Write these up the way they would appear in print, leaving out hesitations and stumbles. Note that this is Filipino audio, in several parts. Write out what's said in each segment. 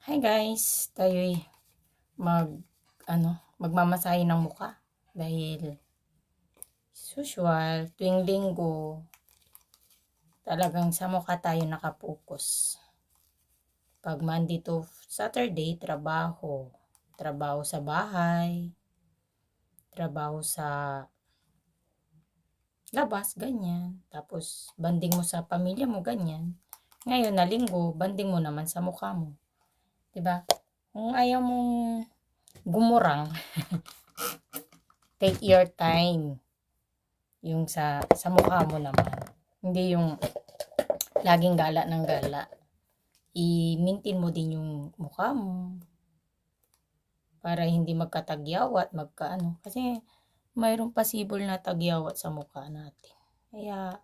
Hi guys, tayo'y mag magmamasahe ng muka dahil usual tuwing linggo talagang sa mukha tayo nakapokus. Pag Monday to Saturday, trabaho sa bahay, trabaho sa labas, ganyan. Tapos banding mo sa pamilya mo, ganyan. Ngayon na linggo, banding mo naman sa mukha mo. 'Di ba? Kung ayaw mong gumurang, take your time. Yung sa mukha mo naman. Hindi yung laging gala ng gala. I-maintain mo din yung mukha mo para hindi magkatagyawat, Kasi mayroong possible na tagyawat sa mukha natin. Kaya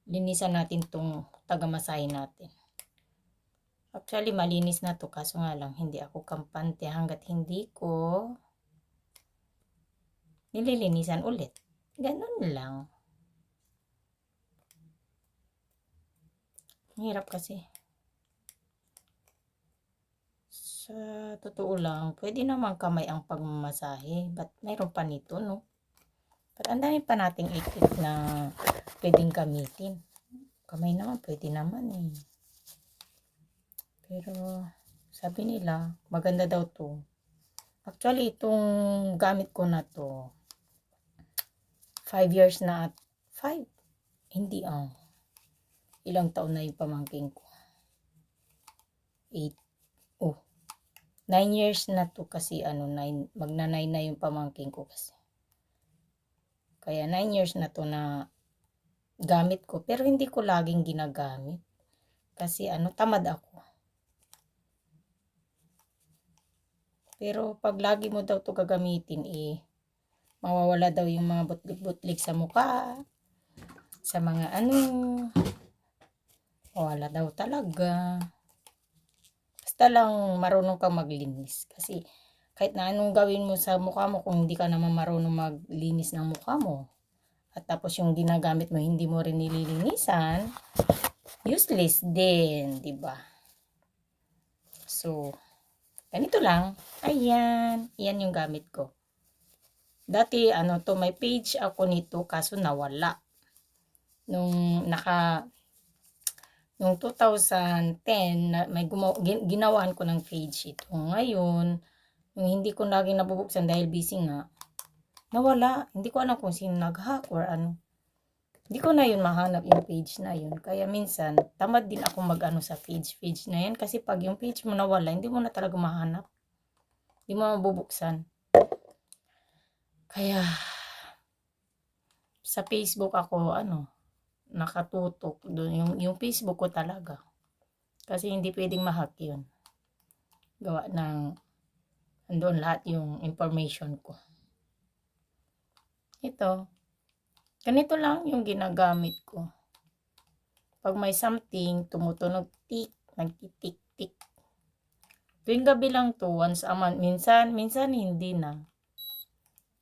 linisan natin tong tagamasay natin. Actually, malinis na to, kaso nga lang hindi ako kampante hanggat hindi ko nililinisan ulit. Ganun lang. Hirap kasi. Sa totoo lang, pwede naman kamay ang pagmamasahe. Ba't mayroon pa nito, no? Ba't ang dami pa nating ikit na pwedeng gamitin. Kamay naman, pwede naman eh. Pero, sabi nila, maganda daw to. Actually, itong gamit ko na to, 5 years na at 5. Hindi ilang taon na yung pamangking ko. 8. Oh, 9 years na to kasi magna-9 na yung pamangking ko kasi. Kaya 9 years na to na gamit ko, pero hindi ko laging ginagamit. Kasi tamad ako. Pero pag lagi mo daw to gagamitin, mawawala daw yung mga butlik-butlik sa mukha, sa mga wala daw talaga. Basta lang marunong kang maglinis. Kasi kahit na anong gawin mo sa mukha mo, kung hindi ka naman marunong maglinis ng mukha mo, at tapos yung ginagamit mo hindi mo rin nililinisan, useless din, 'di ba? So, ganito lang. Ayan, yan yung gamit ko. Dati may page ako nito kaso nawala. Nung 2010 may ginawan ko ng page ito. Ngayon, yung hindi ko lagi nabubuksan dahil busy nga, nawala. Hindi ko alam kung sino nag-hack or ano. Hindi ko na yun mahanap yung page na yun. Kaya minsan, tamad din ako sa page na yan. Kasi pag yung page mo nawala, hindi mo na talaga mahanap. Hindi mo mabubuksan. Kaya, sa Facebook ako, nakatutok doon. Yung Facebook ko talaga. Kasi hindi pwedeng ma-hack yun. Gawa ng, andoon lahat yung information ko. Ito, ganito lang yung ginagamit ko. Pag may something, tumutunog tik, nagtitik-tik. Tuwing gabi lang to, once a month. Minsan hindi na.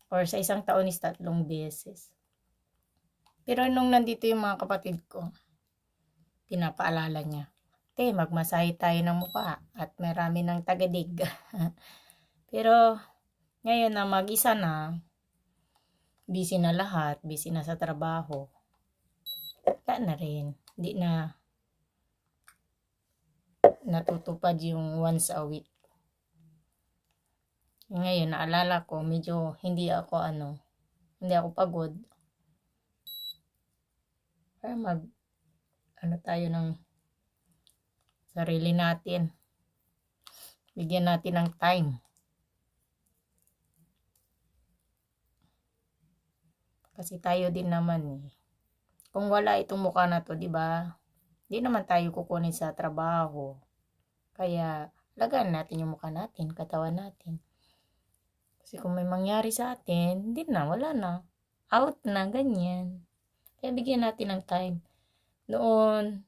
Or sa isang taon is 3 beses. Pero nung nandito yung mga kapatid ko, pinapaalala niya, te, magmasahe tayo ng mukha at marami ng tagadig. Pero ngayon na mag-isa na, busy na lahat, busy na sa trabaho, wala na rin. Hindi na natutupad yung once a week. Ngayon, naalala ko, medyo hindi ako pagod. Para tayo ng sarili natin. Bigyan natin ng time. Kasi tayo din naman kung wala itong mukha na to, 'di ba? Hindi naman tayo kukunin sa trabaho. Kaya lagaan natin yung mukha natin, katawan natin. Kasi kung may mangyari sa atin, hindi na, wala na. Out na, ganyan. Kaya bigyan natin ng time. Noon,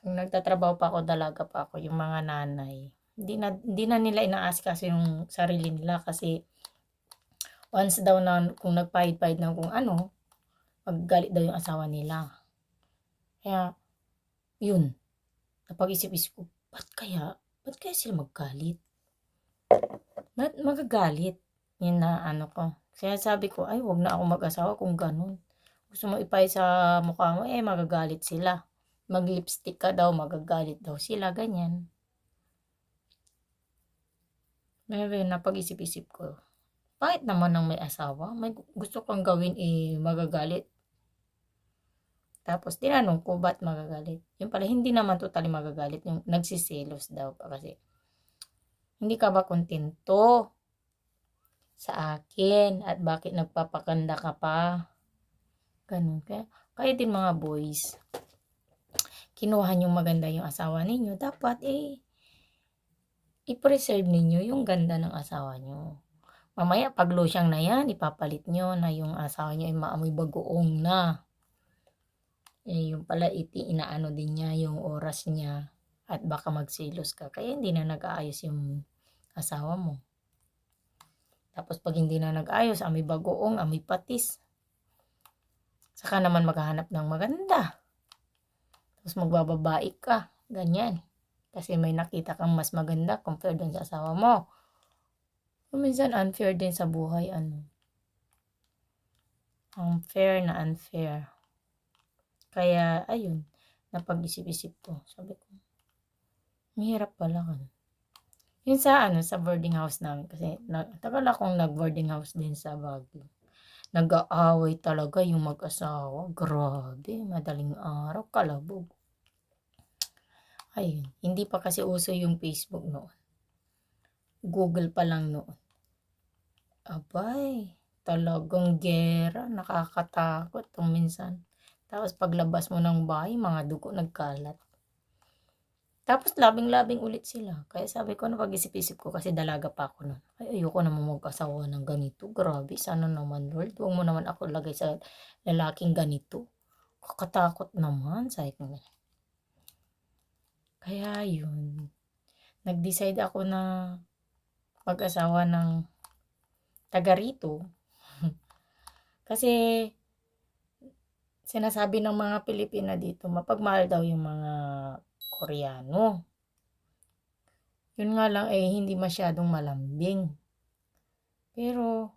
kung nagtatrabaho pa ako, dalaga pa ako, yung mga nanay, hindi na nila inaasikaso yung sarili nila kasi once daw na kung nagpahid-pahid ng kung maggalit daw yung asawa nila. Kaya, yun. Napag-isip-isip ko, ba't kaya? Ba't kaya sila magagalit? Ba't magagalit? Yun na ano ko. Kaya sabi ko, ay, wag na ako mag-asawa kung ganun. Gusto mo ipay sa mukha mo, magagalit sila. Mag-lipstick ka daw, magagalit daw sila, ganyan. Ngayon, napag-isip-isip ko, bakit naman nang may asawa? May gusto kang gawin, magagalit. Tapos, tinanong ko, ba't magagalit? Yung pala, hindi naman totally magagalit. Yung nagsiselos daw pa kasi. Hindi ka ba kontento sa akin? At bakit nagpapakanda ka pa? Ganun. Kaya din mga boys, kinuha niyong maganda yung asawa ninyo. Dapat, i-preserve ninyo yung ganda ng asawa niyo. Mamaya, pag losyang na yan, ipapalit nyo na yung asawa niyo ay maamoy bagoong na. Yung pala, inaano din niya yung oras niya at baka magselos ka. Kaya hindi na nag-aayos yung asawa mo. Tapos pag hindi na nag-ayos, amoy bagoong, amoy patis. Saka naman maghahanap ng maganda. Tapos magbababae ka. Ganyan. Kasi may nakita kang mas maganda compared dun sa asawa mo. Minsan unfair din sa buhay. Unfair na unfair. Kaya, ayun. Napag-isip-isip ko. Sabi ko, mahirap pala ka. Yun sa boarding house namin. Kasi, tagal akong nag-boarding house din sa Baguio. Nag-aaway talaga yung mag-asawa. Grabe, madaling araw, kalabog. Ayun, hindi pa kasi uso yung Facebook noon. Google pa lang noon. Abay, talagang gera, nakakatakot kung minsan. Tapos paglabas mo ng bahay, mga dugo nagkalat. Tapos labing-labing ulit sila. Kaya sabi ko, napag-isip-isip ko kasi dalaga pa ako noon. Ay, ayoko naman mag-asawa ng ganito. Grabe, sana naman Lord. Huwag mo naman ako lagay sa lalaking ganito. Kakatakot naman, sabi ko. Kaya yun, nag-decide ako na mag-asawa ng taga rito. Kasi sinasabi ng mga Pilipina dito, mapagmahal daw yung mga Koreano. Yun nga lang hindi masyadong malambing. Pero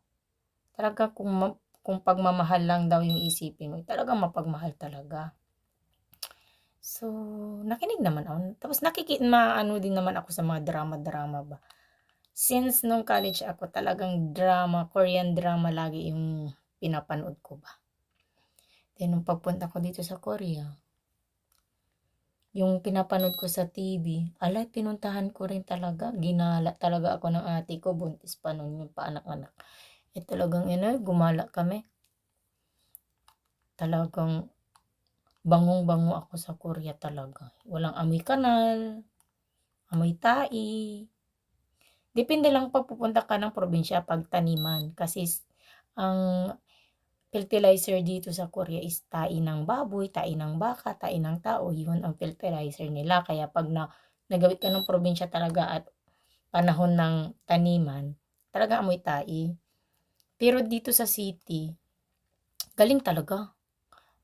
talaga kung pagmamahal lang daw yung isipin mo, talagang mapagmahal talaga. So, nakinig naman ako. Tapos maano din naman ako sa mga drama-drama ba. Since nung college ako, talagang drama, Korean drama lagi yung pinapanood ko ba. Then, nung pagpunta ko dito sa Korea, yung pinapanood ko sa TV, pinuntahan ko rin talaga. Ginala talaga ako ng ate ko, buntis pa nun yung paanak-anak. Talagang gumala kami. Talagang bangong-bango ako sa Korea talaga. Walang amoy kanal, amoy tai. Depende lang pag pupunta ka ng probinsya, pag taniman. Kasi ang fertilizer dito sa Korea is tai ng baboy, tai ng baka, tai ng tao. Yun ang fertilizer nila. Kaya pag nagawit ka ng probinsya talaga at panahon ng taniman, talaga amoy tai. Pero dito sa city, galing talaga.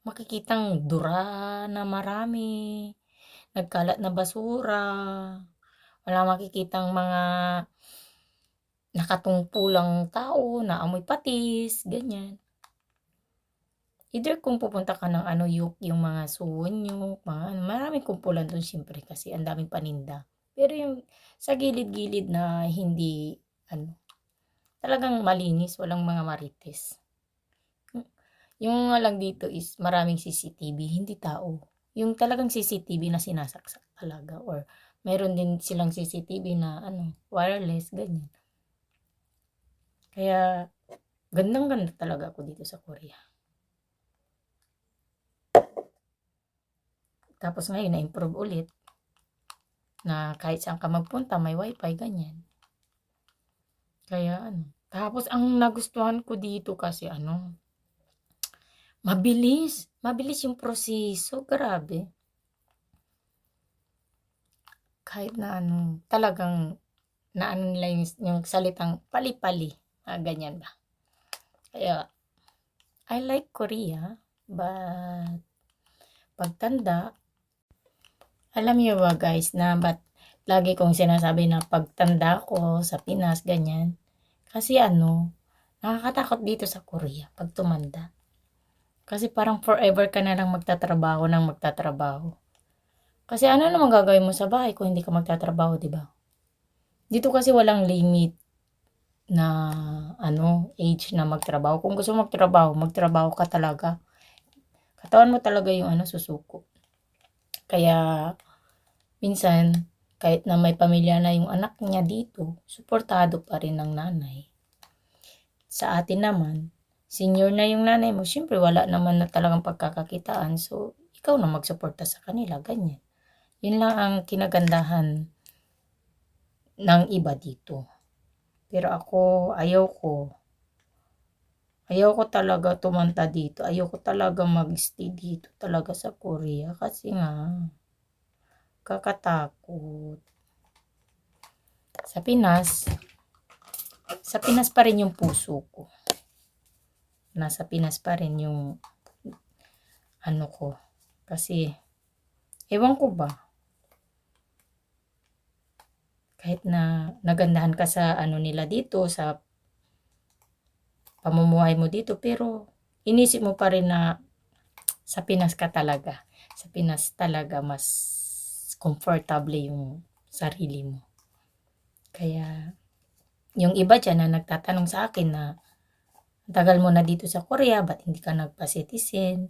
Makikitang dura na marami, nagkalat na basura, wala makikitang mga nakatungpulang tao na amoy patis, ganyan. Either kung pupunta ka ng yung mga suwon maraming kumpulan doon siyempre kasi ang daming paninda. Pero yung sa gilid-gilid na hindi, talagang malinis, walang mga marites. Yung lang dito is maraming CCTV, hindi tao. Yung talagang CCTV na sinasaksak talaga or meron din silang CCTV na wireless, ganyan. Kaya gandang-ganda talaga ako dito sa Korea. Tapos ngayon na-improve ulit na kahit saan ka magpunta may wifi, ganyan. Kaya Tapos ang nagustuhan ko dito kasi mabilis yung proseso, grabe. Kahit na talagang nila yung salitang pali-pali, ganyan ba. Kaya, I like Korea, but pagtanda, alam niyo ba guys na lagi kong sinasabi na pagtanda ko sa Pinas, ganyan. Kasi nakakatakot dito sa Korea pag tumanda. Kasi parang forever ka na lang magtatrabaho ng magtatrabaho. Kasi ano naman gagawin mo sa bahay kung hindi ka magtatrabaho, di ba? Dito kasi walang limit na age na magtrabaho. Kung gusto mo magtrabaho ka talaga. Katawan mo talaga yung susuko. Kaya minsan kahit na may pamilya na yung anak niya dito, suportado pa rin ng nanay. Sa atin naman, senior na yung nanay mo, syempre wala naman na talagang pagkakakitaan. So, ikaw na magsuporta sa kanila, ganyan. Yun lang ang kinagandahan ng iba dito. Pero ako, ayaw ko talaga tumanta dito. Ayaw ko talaga mag-stay dito talaga sa Korea. Kasi nga, kakatakot. Sa Pinas pa rin yung puso ko. Nasa Pinas pa rin yung ko. Kasi, ewan ko ba, kahit na nagandahan ka sa nila dito, sa pamumuhay mo dito, pero inisip mo pa rin na sa Pinas ka talaga. Sa Pinas talaga mas comfortable yung sarili mo. Kaya, yung iba dyan na nagtatanong sa akin na tagal mo na dito sa Korea, ba't hindi ka nagpa-citizen?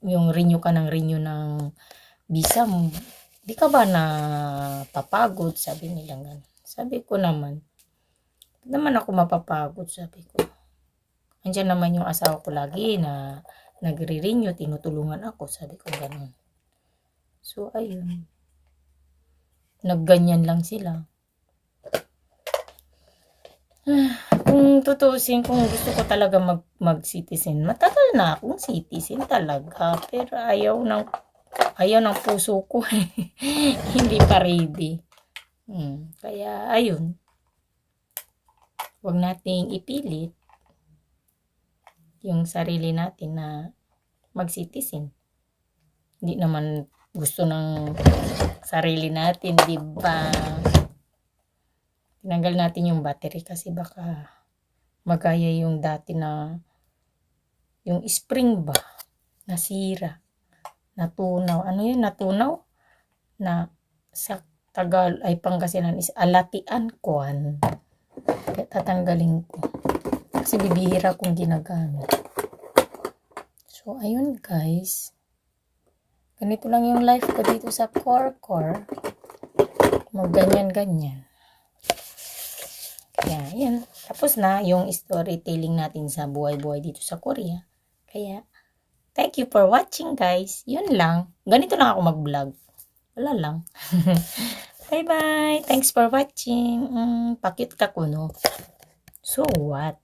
Yung renew ng visa mo. Di ka ba napapagod? Sabi nila ganun. Sabi ko naman ako mapapagod, sabi ko. Andiyan naman yung asawa ko lagi na nagre-renew, tinutulungan ako, sabi ko ganun. So, ayun. Nagganyan lang sila. Kung tutusin, kung gusto ko talaga mag-citizen, matagal na akong citizen talaga. Pero ayaw ng puso ko. Hindi pa ready. Kaya, ayun. Huwag nating ipilit yung sarili natin na mag-citizen. Hindi naman gusto ng sarili natin, di ba? Tinanggal natin yung battery kasi baka magaya yung dati na yung spring ba nasira, natunaw. Ano yun, natunaw? Na sa Tagal ay Pangasinan is alatian kuan. Kaya tatanggalin ko. Kasi bibihira kong ginagamit. So, ayun guys. Ganito lang yung life ko dito sa Core. Magganyan-ganyan. Kaya, yan. Tapos na yung storytelling natin sa buhay-buhay dito sa Korea. Kaya, thank you for watching guys. Yun lang. Ganito lang ako mag-vlog. Wala lang. Bye-bye. Thanks for watching. Pakit ka kuno. So what?